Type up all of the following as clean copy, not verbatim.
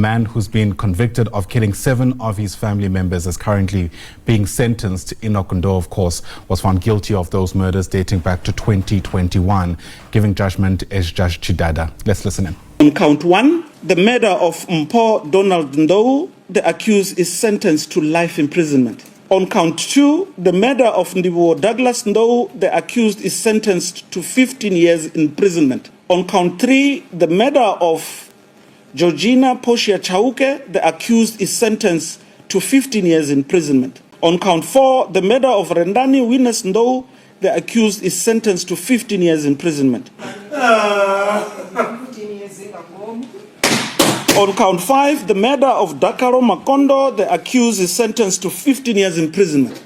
A man who's been convicted of killing 7 of his family members is currently being sentenced. Enoch Ndou, of course, was found guilty of those murders dating back to 2021. Giving judgment is Judge Chidada. Let's listen in. On count 1, the murder of Mpho Donald Ndou, the accused is sentenced to life imprisonment. On count 2, the murder of Ndiwo Douglas Ndou, the accused is sentenced to 15 years imprisonment. On count 3, the murder of Georgina Poshia Chauke, the accused is sentenced to 15 years imprisonment. On count 4, the murder of Rendani Witness Ndou, the accused is sentenced to 15 years imprisonment. On count 5, the murder of Dakaro Makondo, the accused is sentenced to 15 years imprisonment.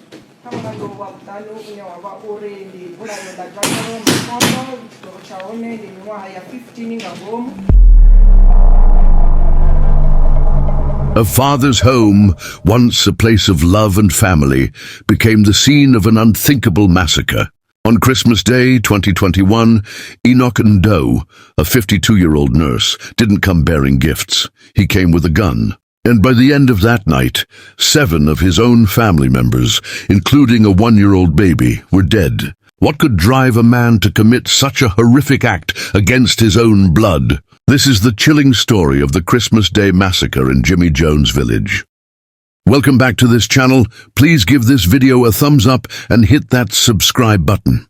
A father's home, once a place of love and family, became the scene of an unthinkable massacre. On Christmas Day 2021, Enoch Ndou, a 52-year-old nurse, didn't come bearing gifts. He came with a gun. And by the end of that night, 7 of his own family members, including a 1-year-old baby, were dead. What could drive a man to commit such a horrific act against his own blood? This is the chilling story of the Christmas Day massacre in Jimmy Jones Village. Welcome back to this channel. Please give this video a thumbs up and hit that subscribe button.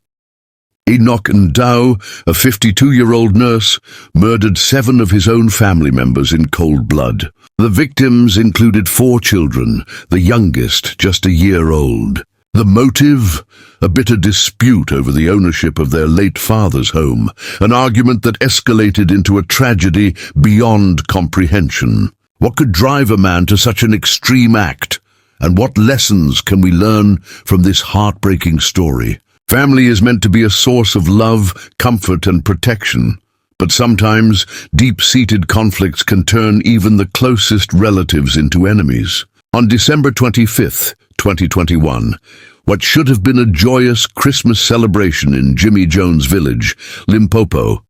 Enoch Ndou, a 52-year-old nurse, murdered 7 of his own family members in cold blood. The victims included 4 children, the youngest just a year old. The motive? A bitter dispute over the ownership of their late father's home, an argument that escalated into a tragedy beyond comprehension. What could drive a man to such an extreme act? And what lessons can we learn from this heartbreaking story? Family is meant to be a source of love, comfort, and protection. But sometimes, deep-seated conflicts can turn even the closest relatives into enemies. On December 25th, 2021, what should have been a joyous Christmas celebration in Jimmy Jones Village, Limpopo,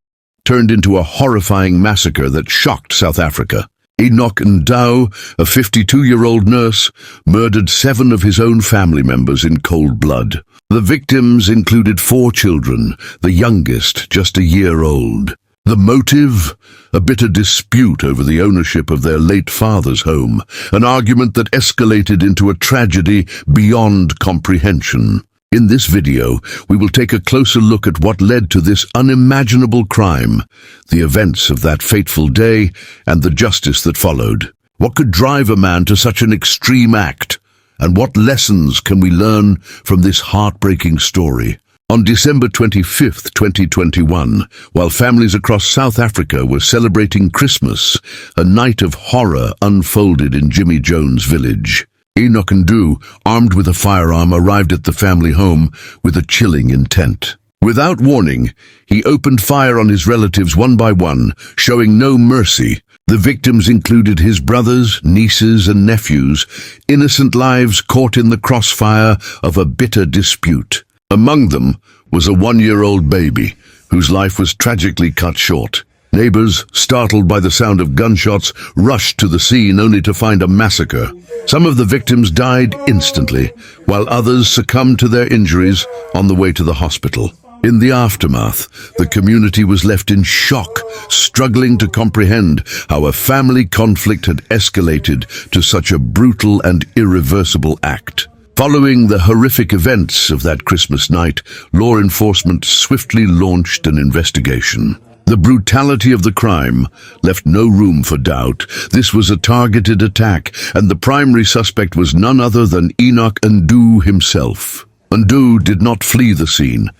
turned into a horrifying massacre that shocked South Africa. Enoch Ndou, a 52-year-old nurse, murdered 7 of his own family members in cold blood. The victims included 4 children, the youngest just a year old. The motive? A bitter dispute over the ownership of their late father's home, an argument that escalated into a tragedy beyond comprehension. In this video, we will take a closer look at what led to this unimaginable crime, the events of that fateful day, and the justice that followed. What could drive a man to such an extreme act? And what lessons can we learn from this heartbreaking story? On December 25th, 2021, while families across South Africa were celebrating Christmas, a night of horror unfolded in Jimmy Jones Village. Enoch Ndou, armed with a firearm, arrived at the family home with a chilling intent. Without warning, he opened fire on his relatives one by one, showing no mercy. The victims included his brothers, nieces, and nephews, innocent lives caught in the crossfire of a bitter dispute. Among them was a 1-year-old baby, whose life was tragically cut short. Neighbors, startled by the sound of gunshots, rushed to the scene only to find a massacre. Some of the victims died instantly, while others succumbed to their injuries on the way to the hospital. In the aftermath, the community was left in shock, struggling to comprehend how a family conflict had escalated to such a brutal and irreversible act. Following the horrific events of that Christmas night, law enforcement swiftly launched an investigation. The brutality of the crime left no room for doubt. This was a targeted attack, and the primary suspect was none other than Enoch Ndou himself. Ndou did not flee the scene.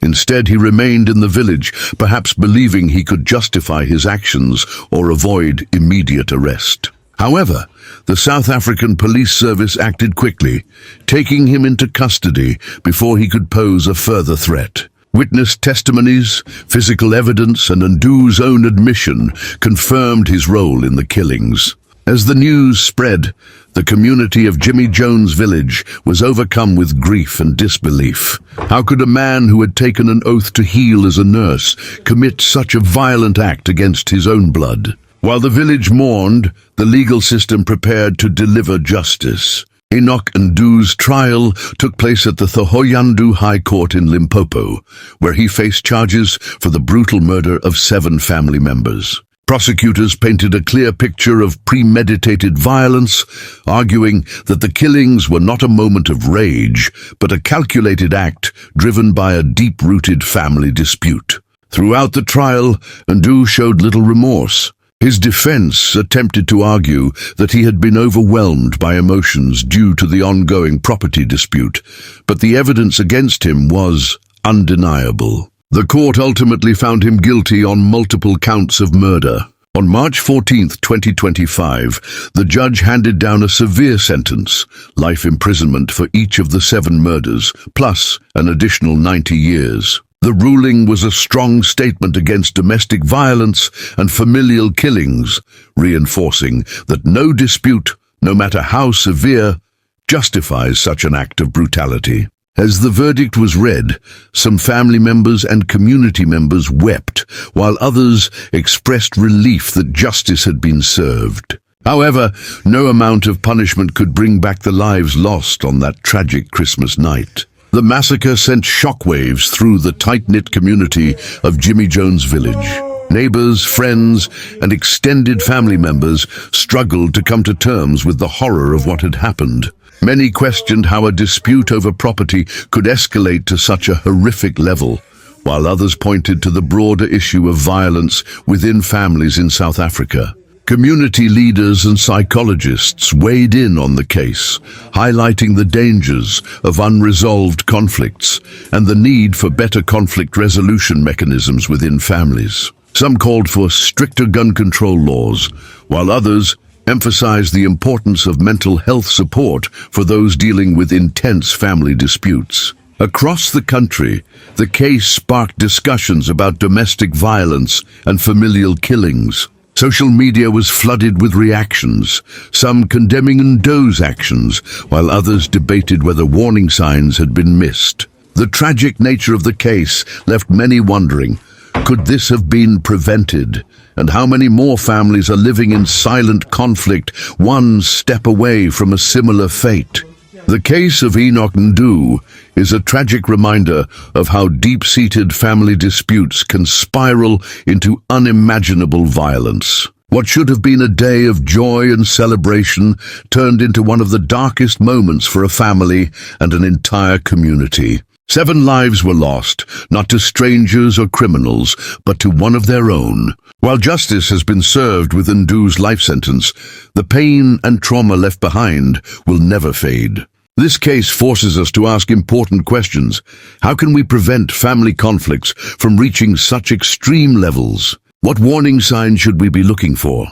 Instead, he remained in the village, perhaps believing he could justify his actions or avoid immediate arrest. However, the South African Police Service acted quickly, taking him into custody before he could pose a further threat. Witness testimonies, physical evidence, and Ndou's own admission confirmed his role in the killings. As the news spread, the community of Jimmy Jones Village was overcome with grief and disbelief. How could a man who had taken an oath to heal as a nurse commit such a violent act against his own blood? While the village mourned, the legal system prepared to deliver justice. Enoch Ndou's trial took place at the Thohoyandou High Court in Limpopo, where he faced charges for the brutal murder of 7 family members. Prosecutors painted a clear picture of premeditated violence, arguing that the killings were not a moment of rage, but a calculated act driven by a deep-rooted family dispute. Throughout the trial, Ndou showed little remorse. His defense attempted to argue that he had been overwhelmed by emotions due to the ongoing property dispute, but the evidence against him was undeniable. The court ultimately found him guilty on multiple counts of murder. On March 14, 2025, the judge handed down a severe sentence, life imprisonment for each of the 7 murders, plus an additional 90 years. The ruling was a strong statement against domestic violence and familial killings, reinforcing that no dispute, no matter how severe, justifies such an act of brutality. As the verdict was read, some family members and community members wept, while others expressed relief that justice had been served. However, no amount of punishment could bring back the lives lost on that tragic Christmas night. The massacre sent shockwaves through the tight-knit community of Jimmy Jones Village. Neighbors, friends, and extended family members struggled to come to terms with the horror of what had happened. Many questioned how a dispute over property could escalate to such a horrific level, while others pointed to the broader issue of violence within families in South Africa. Community leaders and psychologists weighed in on the case, highlighting the dangers of unresolved conflicts and the need for better conflict resolution mechanisms within families. Some called for stricter gun control laws, while others emphasized the importance of mental health support for those dealing with intense family disputes. Across the country, the case sparked discussions about domestic violence and familial killings. Social media was flooded with reactions, some condemning Ndou's actions, while others debated whether warning signs had been missed. The tragic nature of the case left many wondering, could this have been prevented? And how many more families are living in silent conflict, one step away from a similar fate? The case of Enoch Ndou is a tragic reminder of how deep-seated family disputes can spiral into unimaginable violence. What should have been a day of joy and celebration turned into one of the darkest moments for a family and an entire community. 7 lives were lost, not to strangers or criminals, but to one of their own. While justice has been served with Ndou's life sentence, the pain and trauma left behind will never fade. This case forces us to ask important questions. How can we prevent family conflicts from reaching such extreme levels? What warning signs should we be looking for?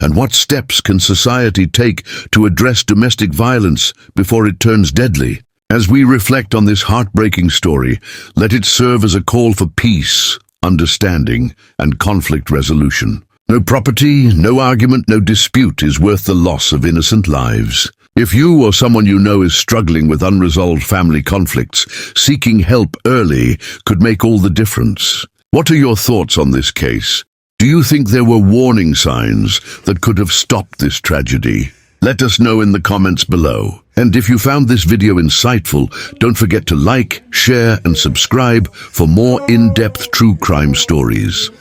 And what steps can society take to address domestic violence before it turns deadly? As we reflect on this heartbreaking story, let it serve as a call for peace, understanding, and conflict resolution. No property, no argument, no dispute is worth the loss of innocent lives. If you or someone you know is struggling with unresolved family conflicts, seeking help early could make all the difference. What are your thoughts on this case? Do you think there were warning signs that could have stopped this tragedy? Let us know in the comments below. And if you found this video insightful, don't forget to like, share, and subscribe for more in-depth true crime stories.